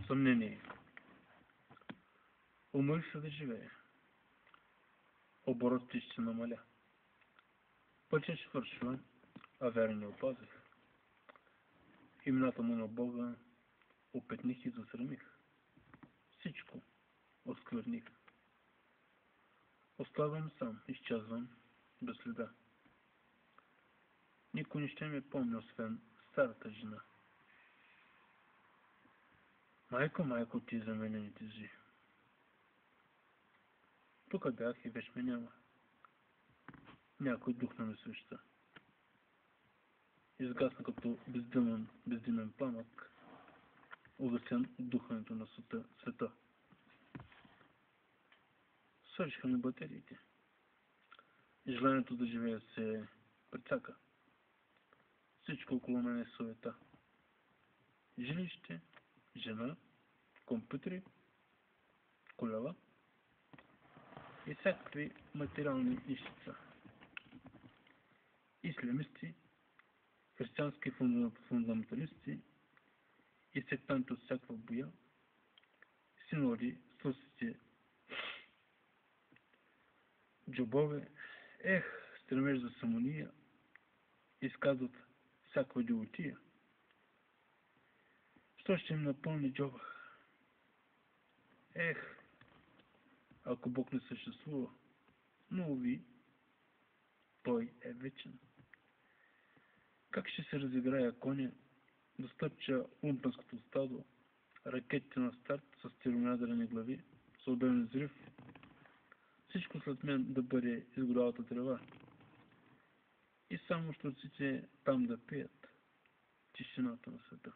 Съмнение. Умърх се да живее. Оборотите ще се намаля. Пътят ще свършва, а вяра не опазих. Имената му на Бога опетних и засрамих. Всичко оскверних. Оставам сам, изчезвам без следа. Никой не ще ме помни, освен старата жена. Майко, майко, ти за мене не тежи. Тук бях и вече ме няма. Някой дух на свеща. Изгасна като бездимен пламък, угасен от духането на света. Свършиха ми батериите. Желанието да живея се прецака. Всичко около мен е суета. Жилище, жена, компютри, колела и всякакви материални нещица. Ислямисти, християнски фундаменталисти и сектанти от всякаква боя, синоди, слушайте, джобове, стремеж за самония, изказват всякаква идиотия. Що ще им напълни джоба? Ако Бог не съществува, но уви, той е вечен. Как ще се разиграя коня, да стъпча лумпенското стадо, ракетите на старт с термоядрени глави, с обемен взрив, всичко след мен да бъде изгорялата трева. И само щурците там да пеят тишината на света.